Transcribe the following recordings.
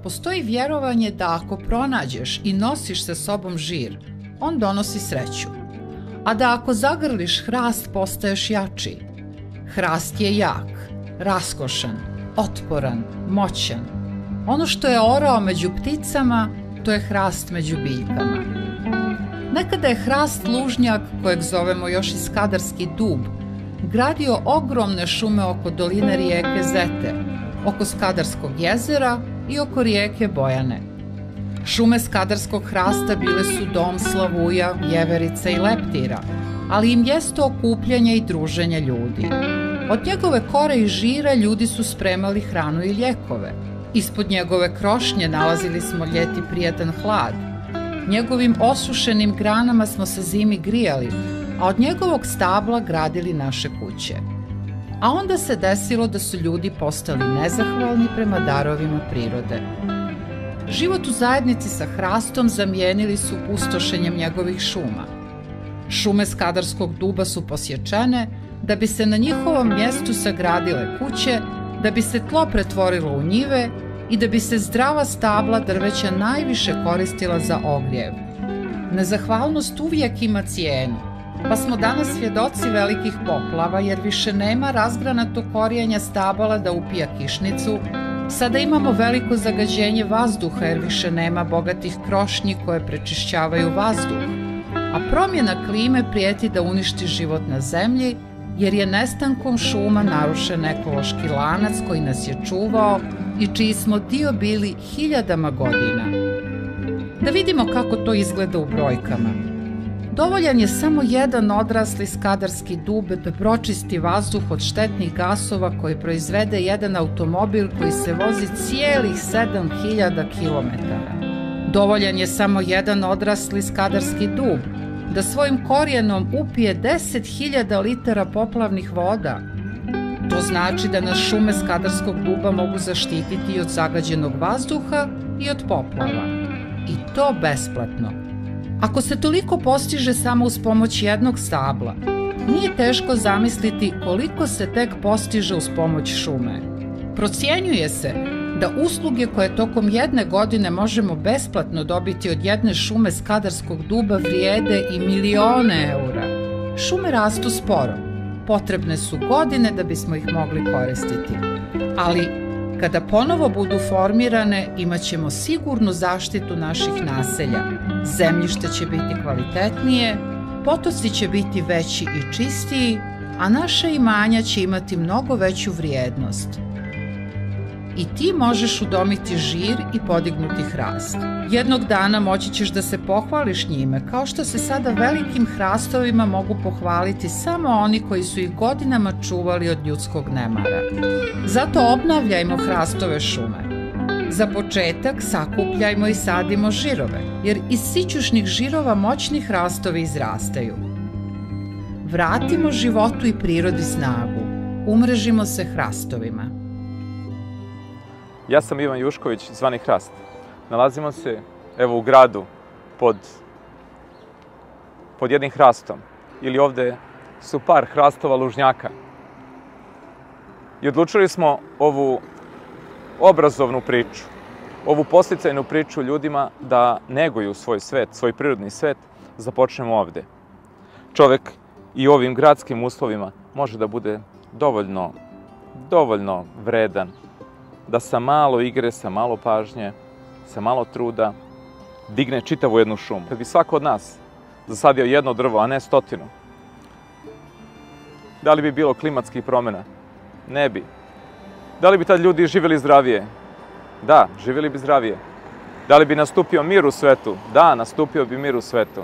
Postoji vjerovanje da ako pronađeš i nosiš sa sobom žir, on donosi sreću, a da ako zagrliš hrast postaješ jači. Hrast je jak, raskošan, otporan, moćan. Ono što je orao među pticama, to je hrast među biljkama. Nekada je hrast lužnjak, kojeg zovemo još i Skadarski dub, gradio ogromne šume oko doline rijeke Zete, oko Skadarskog jezera i oko rijeke Bojane. Šume skadarskog hrasta bile su dom slavuja, vjeverica i leptira, ali i mjesto okupljanja i druženja ljudi. Od njegove kore i žira ljudi su spremali hranu i lijekove. Ispod njegove krošnje nalazili smo ljeti prijatan hlad. Njegovim osušenim granama smo se zimi grijali, a od njegovog stabla gradili naše kuće. A onda se desilo da su ljudi postali nezahvalni prema darovima prirode. Život u zajednici sa hrastom zamijenili su pustošenjem njegovih šuma. Šume Skadarskog duba su posječene da bi se na njihovom mjestu sagradile kuće, da bi se tlo pretvorilo u njive i da bi se zdrava stabla drveća najviše koristila za ogrjev. Nezahvalnost uvijek ima cijenu, pa smo danas svjedoci velikih poplava jer više nema razgranatog korijenja stabala da upija kišnicu. Sada imamo veliko zagađenje vazduha jer više nema bogatih krošnji koje prečišćavaju vazduh, a promjena klime prijeti da uništi život na zemlji jer je nestankom šuma narušen ekološki lanac koji nas je čuvao i čiji smo dio bili hiljadama godina. Da vidimo kako to izgleda u brojkama. Dovoljan je samo jedan odrasli skadarski dub da pročisti vazduh od štetnih gasova koji proizvede jedan automobil koji se vozi cijelih 7000 km. Dovoljan je samo jedan odrasli skadarski dub da svojim korijenom upije 10.000 litara poplavnih voda. To znači da nas šume skadarskog duba mogu zaštititi od zagađenog vazduha i od poplava. I to besplatno. Ako se toliko postiže samo uz pomoć jednog stabla, nije teško zamisliti koliko se tek postiže uz pomoć šume. Procjenjuje se da usluge koje tokom jedne godine možemo besplatno dobiti od jedne šume Skadarskog duba vrijede i milione eura. Šume rastu sporo, potrebne su godine da bismo ih mogli koristiti, ali kada ponovo budu formirane imat ćemo sigurnu zaštitu naših naselja, zemljište će biti kvalitetnije, potoci će biti veći i čistiji, a naša imanja će imati mnogo veću vrijednost. I ti možeš udomiti žir i podignuti hrast. Jednog dana moći ćeš da se pohvališ njime, kao što se sada velikim hrastovima mogu pohvaliti samo oni koji su ih godinama čuvali od ljudskog nemara. Zato obnavljajmo hrastove šume. Za početak sakupljajmo i sadimo žirove, jer iz sićušnih žirova moćni hrastovi izrastaju. Vratimo životu i prirodi snagu. Umrežimo se hrastovima. Ja sam Ivan Jušković, zvani Hrast. Nalazimo se evo u gradu pod jednim hrastom. Ili ovde su par hrastova lužnjaka. I odlučili smo ovu obrazovnu priču, ovu podsticajnu priču ljudima da neguju svoj svet, svoj prirodni svet, započnemo ovde. Čovek i u ovim gradskim uslovima može da bude dovoljno vredan, da sa malo igre, sa malo pažnje, sa malo truda digne čitavu jednu šumu. Kad bi svako od nas zasadio jedno drvo, a ne 100, da li bi bilo klimatskih promjena? Ne bi. Da li bi tad ljudi živjeli zdravije? Da, živjeli bi zdravije. Da li bi nastupio mir u svetu? Da, nastupio bi mir u svetu.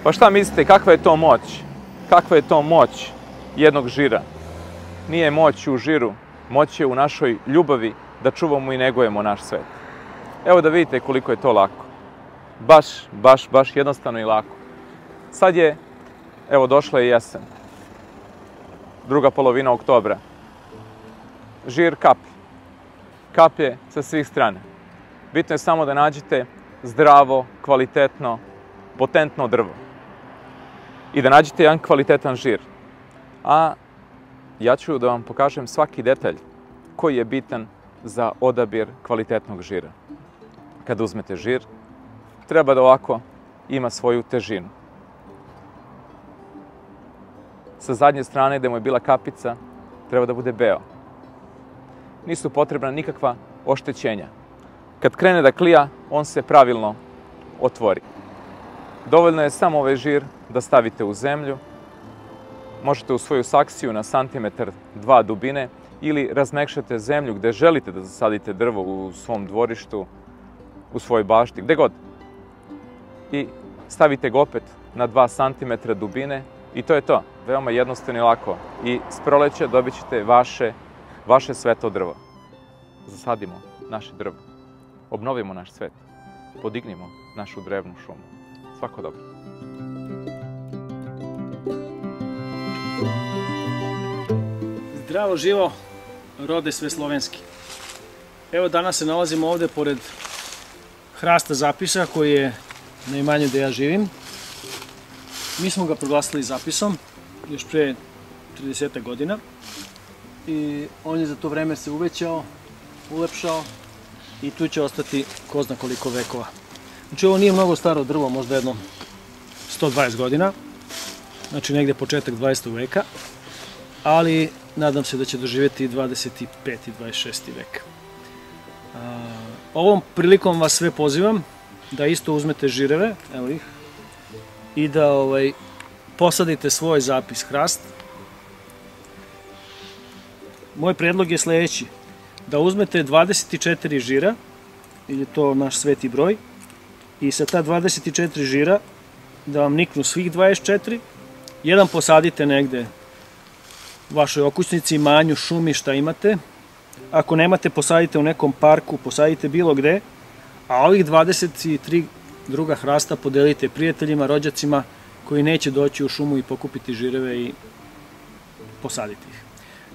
Pa šta mislite, kakva je to moć? Kakva je to moć jednog žira? Nije moć u žiru, moć je u našoj ljubavi da čuvamo i negujemo naš svet. Evo da vidite koliko je to lako. baš jednostavno i lako. Sad je, evo došla je jesen, druga polovina oktobra. Žir kaplje sa svih strana. Bitno je samo da nađete zdravo, kvalitetno, potentno drvo. I da nađete jedan kvalitetan žir. A ja ću da vam pokažem svaki detalj koji je bitan za odabir kvalitetnog žira. Kada uzmete žir, treba da ovako ima svoju težinu. Sa zadnje strane gde mu je bila kapica, treba da bude beo. Nisu potrebna nikakva oštećenja. Kad krene da klija, on se pravilno otvori. Dovoljno je samo ovaj žir da stavite u zemlju, možete u svoju saksiju na santimetar, 2 dubine ili razmekšate zemlju gde želite da zasadite drvo u svom dvorištu, u svojoj bašti, gde god. I stavite ga opet na 2 santimetra dubine i to je to. Veoma jednostavno i lako. I s proleća dobit ćete vaše sveto drvo. Zasadimo naše drvo. Obnovimo naš svet. Podignimo našu drevnu šumu. Svako dobro. Zdravo živo, rode sve slovenski. Evo danas se nalazimo ovde pored hrasta zapisa koji je na imanju gde ja živim. Mi smo ga proglasili zapisom još pre 30 godina i on je za to vreme se uvećao, ulepšao i tu će ostati ko zna koliko vekova. Znači ovo nije mnogo staro drvo, možda jedno 120 godina, znači negde početak 20. veka, ali nadam se da će doživjeti 25. i 26. vek. Ovom prilikom vas sve pozivam da isto uzmete žireve, evo ih, i da posadite svoj zapis hrast. Moj predlog je sledeći, da uzmete 24 žira, ili je to naš sveti broj, i sa ta 24 žira da vam niknu svih 24, jedan posadite negde u vašoj okućnici, imanju, šumi, šta imate. Ako nemate, posadite u nekom parku, posadite bilo gde, a ovih 23 druga hrasta podelite prijateljima, rođacima koji neće doći u šumu i pokupiti žireve i posaditi ih.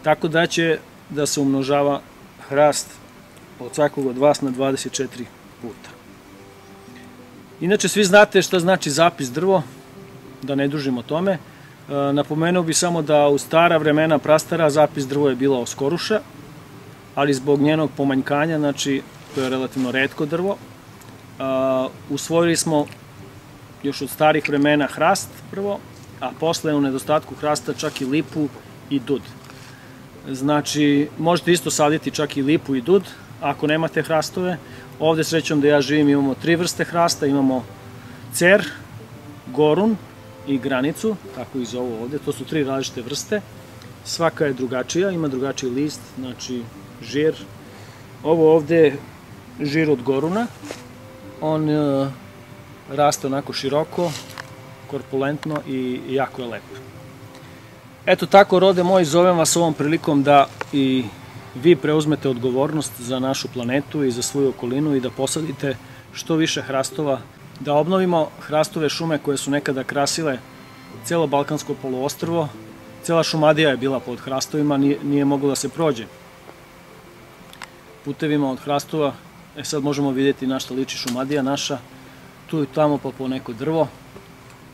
Tako da će da se umnožava hrast od svakog od vas na 24 puta. Inače, svi znate šta znači zapis drvo, da ne dužimo o tome. Napomenuo bi samo da u stara vremena, prastara, zapis drvo je bila oskoruša, ali zbog njenog pomanjkanja, znači to je relativno retko drvo, usvojili smo još od starih vremena hrast prvo, a posle u nedostatku hrasta čak i lipu i dud. Znači, možete isto saditi čak i lipu i dud, ako nemate hrastove. Ovde, srećom da ja živim, imamo 3 vrste hrasta, imamo cer, gorun i granicu, tako i zovu ovde, to su 3 različite vrste. Svaka je drugačija, ima drugačiji list, znači žir. Ovo ovde je žir od goruna, on raste onako široko, korpulentno i jako je lep. Eto tako, rode moji, zovem vas ovom prilikom da i vi preuzmete odgovornost za našu planetu i za svoju okolinu i da posadite što više hrastova, da obnovimo hrastove šume koje su nekada krasile celo Balkansko poluostrvo. Cela Šumadija je bila pod hrastovima, nije moglo da se prođe putevima od hrastova. Sad možemo vidjeti na šta liči Šumadija naša, tu i tamo pa po neko drvo,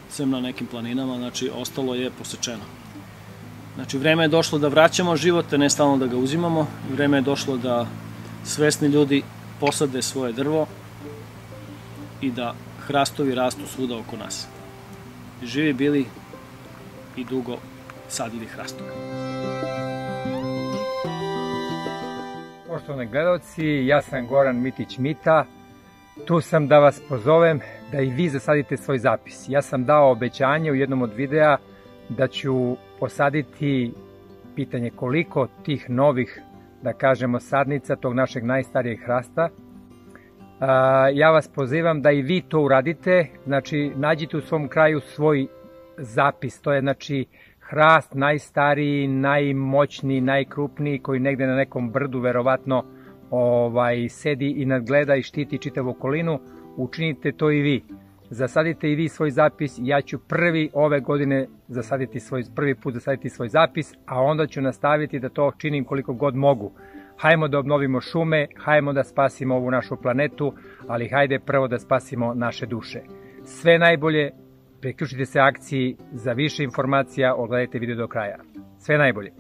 sem na nekim planinama, znači ostalo je posečeno. Znači vreme je došlo da vraćamo život, ne stalno da ga uzimamo, vreme je došlo da svesni ljudi posade svoje drvo i da hrastovi rastu svuda oko nas. Živi bili i dugo sadili hrastove. Poštovani gledalci, ja sam Goran Mitić Mita. Tu sam da vas pozovem da i vi zasadite svoj zapis. Ja sam dao obećanje u jednom od videa da ću posaditi, pitanje koliko, tih novih, da kažemo, sadnica tog našeg najstarijeg hrasta. Ja vas pozivam da i vi to uradite, znači nađite u svom kraju svoj zapis, to je znači hrast najstariji, najmoćniji, najkrupniji, koji negde na nekom brdu verovatno sedi i nadgleda i štiti čitavu okolinu. učinite to i vi. Zasadite i vi svoj zapis, ja ću prvi ove godine prvi put zasaditi svoj zapis, a onda ću nastaviti da to činim koliko god mogu. Hajmo da obnovimo šume, hajmo da spasimo ovu našu planetu, ali hajde prvo da spasimo naše duše. Sve najbolje, priključite se akciji, za više informacija odgledajte video do kraja. Sve najbolje.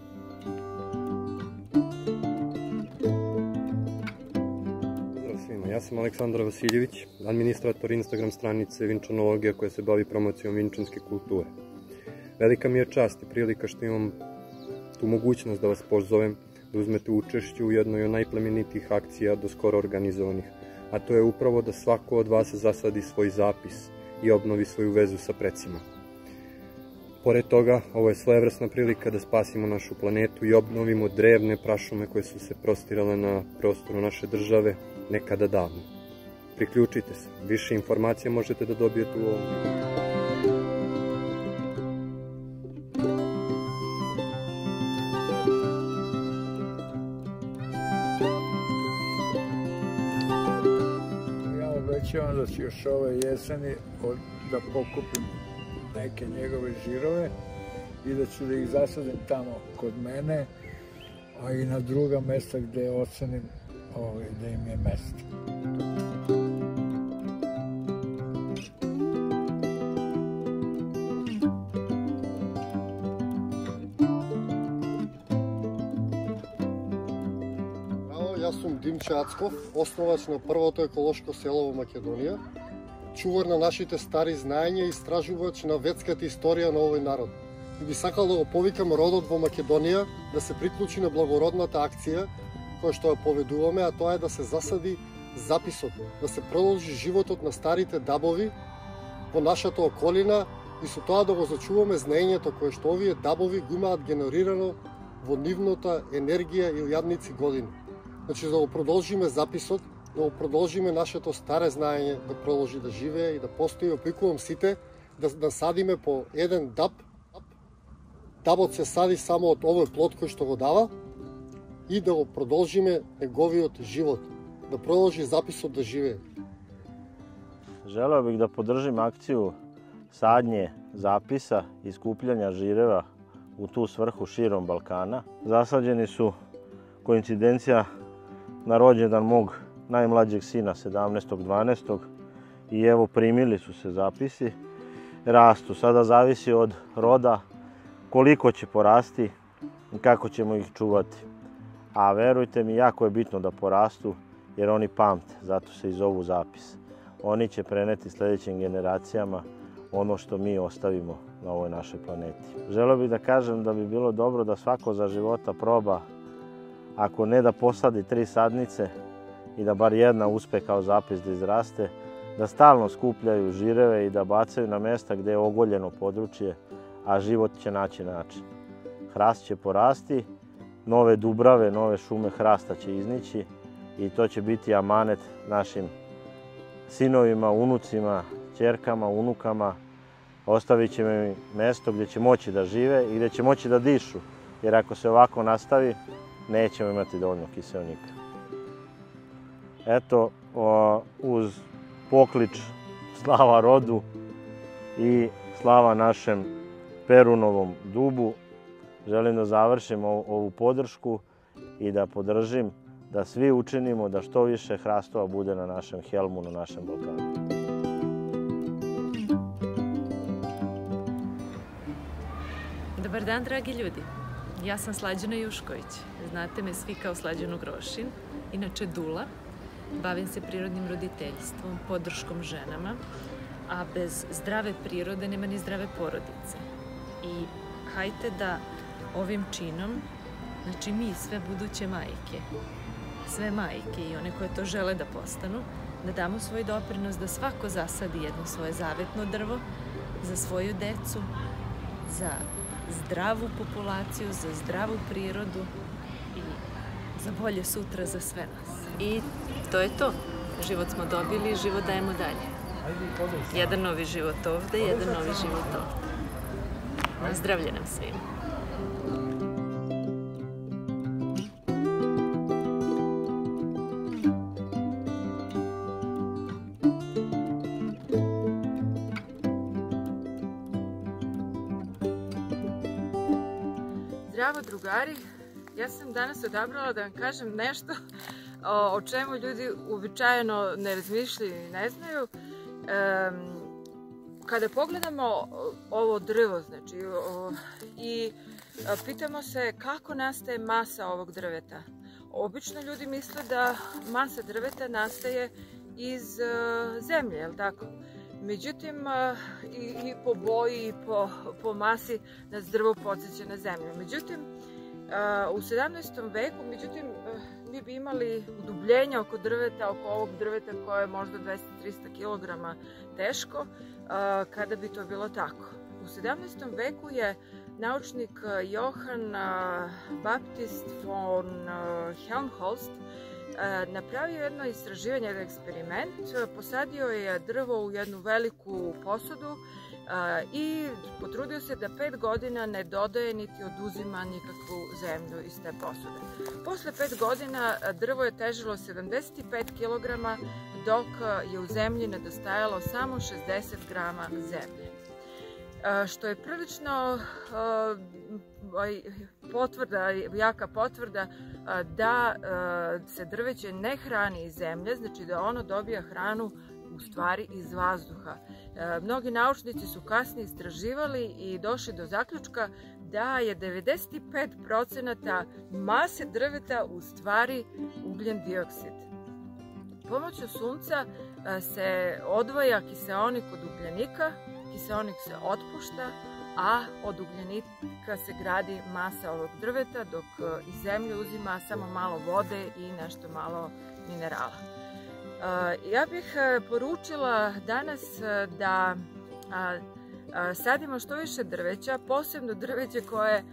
Pozdrav svima, ja sam Aleksandar Vasiljević, administrator Instagram stranice Vinčanologija koja se bavi promocijom vinčanske kulture. Velika mi je čast i prilika što imam tu mogućnost da vas pozovem da uzmete učešće u jednoj od najplemenitijih akcija do skoro organizovanih, a to je upravo da svako od vas zasadi svoj zapis i obnovi svoju vezu sa precima. Pored toga, ovo je svojevrsna prilika da spasimo našu planetu i obnovimo drevne prašume koje su se prostirale na prostoru naše države nekada davno. Priključite se, više informacija možete da dobijete u ovom videu. Obećavam da ću još ove jeseni da pokupim neke njegove žirove i da ću da ih zasadim tamo kod mene, a i na druga mesta gde ocenim da im je mesto. Јас сум Димче Ацков, основач на првото еколошко село во Македонија, чувар на нашите стари знаења и истражувач на ветската историја на овој народ. И би сакал да го повикам родот во Македонија да се приклучи на благородната акција која што ја поведуваме, а тоа е да се засади записот, да се продолжи животот на старите дабови во нашата околина и со тоа да го зачуваме знаењето кое што овие дабови го имаат генерирано во нивната енергија и илјадници години. Значи, да го продолжиме записот, да го продолжиме нашето старе знаење, да продолжи да живее и да постои. Опикувам сите да насадиме по еден даб. Дабот се сади само од овој плод кој што го дава и да го продолжиме неговиот живот, да продолжи записот да живее. Želeo bih da podržim akciju sadnje zapisa i skupljanja žireva u tu svrhu širom Balkana. Zasađeni su koincidencija na rođendan mog najmlađeg sina 17.12. i evo primili su se zapisi, rastu. Sada zavisi od roda koliko će porasti i kako ćemo ih čuvati. A verujte mi, jako je bitno da porastu jer oni pamte, zato se i zovu zapis. Oni će preneti sljedećim generacijama ono što mi ostavimo na ovoj našoj planeti. Želeo bih da kažem da bi bilo dobro da svako za života proba, ako ne da posadi 3 sadnice i da bar jedna uspe kao zapis da izraste, da stalno skupljaju žireve i da bacaju na mesta gdje je ogoljeno područje, a život će naći način. Hrast će porasti, nove dubrave, nove šume hrasta će iznići i to će biti amanet našim sinovima, unucima, ćerkama, unukama. Ostavit ćemo im mesto gdje će moći da žive i gdje će moći da dišu, jer ako se ovako nastavi, nećemo imati dovoljno kiseonika. Eto, uz poklič slava rodu i slava našem Perunovom dubu, želim da završim ovu podršku i da podržim da svi učinimo da što više hrastova bude na našem helmu, na našem Balkanu. Dobar dan, dragi ljudi. Ja sam Slađana Jušković. Znate me svi kao Slađanu Grošin, inače Dula. Bavim se prirodnim roditeljstvom, podrškom ženama, a bez zdrave prirode nema ni zdrave porodice. I hajte da ovim činom, znači mi, sve buduće majke, sve majke i one koje to žele da postanu, da damo svoj doprinos da svako zasadi jedno svoje zavetno drvo za svoju decu, za zdravu populaciju, za zdravu prirodu i za bolje sutra za sve nas. I to je to. Život smo dobili i život dajemo dalje. Jedan novi život ovde, jedan novi život ovde. Na zdravlje nam svima. Zdravo drugari, ja sam danas odabrala da vam kažem nešto o čemu ljudi uobičajeno ne razmišljaju i ne znaju. Kada pogledamo ovo drvo, znači, i pitamo se kako nastaje masa ovog drveta. Obično ljudi misle da masa drveta nastaje iz zemlje, je li tako? Međutim, i po boji i po masi nas drvo podsjeća na zemlju. Međutim, u 17. veku, mi bi imali udubljenja oko drveta, oko ovog drveta koje je možda 200-300 kg teško, kada bi to bilo tako. U 17. veku je naučnik Johann Baptist von Helmholtz napravio jedno istraživanje, jedan eksperiment. Posadio je drvo u jednu veliku posudu i potrudio se da 5 godina ne dodaje niti oduzima nikakvu zemlju iz te posude. Posle 5 godina drvo je težilo 75 kg, dok je u zemlji nedostajalo samo 60 grama zemlje. Što je prilično jaka potvrda da se drveće ne hrani iz zemlje, znači da ono dobija hranu u stvari iz vazduha. Mnogi naučnici su kasnije istraživali i došli do zaključka da je 95% mase drveta u stvari ugljen dioksid. Pomoću sunca se odvaja kiseonik od ugljenika, kiseonik se otpušta, a od ugljenika se gradi masa ovog drveta, dok iz zemlje uzima samo malo vode i nešto malo minerala. Ja bih poručila danas da sadimo što više drveća, posebno drveće koje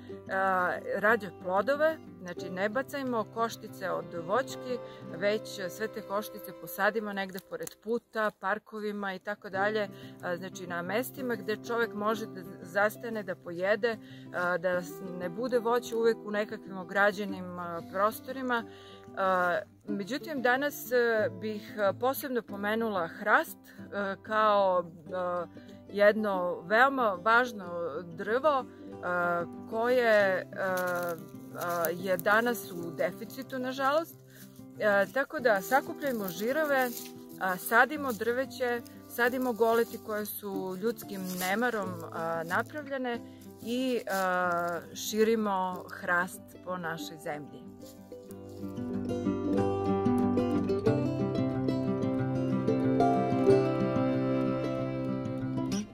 rađa plodove. Znači, ne bacajmo koštice od voćki, već sve te koštice posadimo negde pored puta, parkovima i tako dalje. Znači, na mestima gde čovek može da zastane, da pojede, da ne bude voće uvek u nekakvim ograđenim prostorima. Međutim, danas bih posebno pomenula hrast kao jedno veoma važno drvo koje je danas u deficitu, nažalost. Tako da sakupljajmo žirove, sadimo drveće, sadimo goleti koje su ljudskim nemarom napravljene i širimo hrast po našoj zemlji.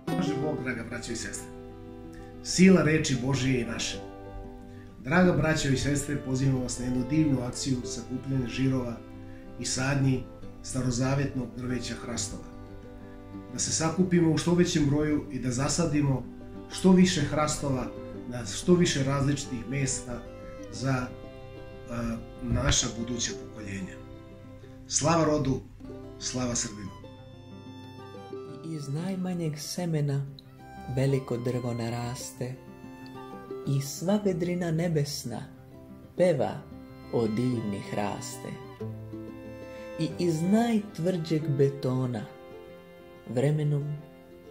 Bože Bog, draga braćo i sestre, sila reči Božije je naša. Draga braćo i sestre, pozivamo vas na jednu divnu akciju sakupljanja žirova i sadnji starozavetnog drveća hrastova. Da se sakupimo u što većem broju i da zasadimo što više hrastova na što više različitih mesta za naša buduća pokoljenja. Slava rodu, slava Srbinu. Iz najmanjeg semena veliko drvo naraste i sva vedrina nebesna peva o divni hraste. I iz najtvrđeg betona vremenom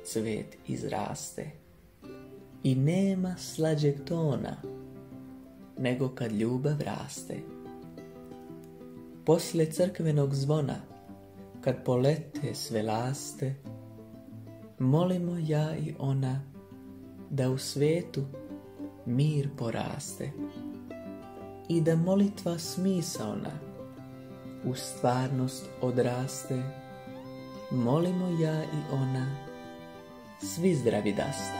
cvet izraste i nema slađeg tona nego kad ljubav raste. Posle crkvenog zvona, kad polete sve laste, molimo ja i ona da u svetu mir poraste i da molitva smisaona u stvarnost odraste. Molimo ja i ona, svi zdravi da ste.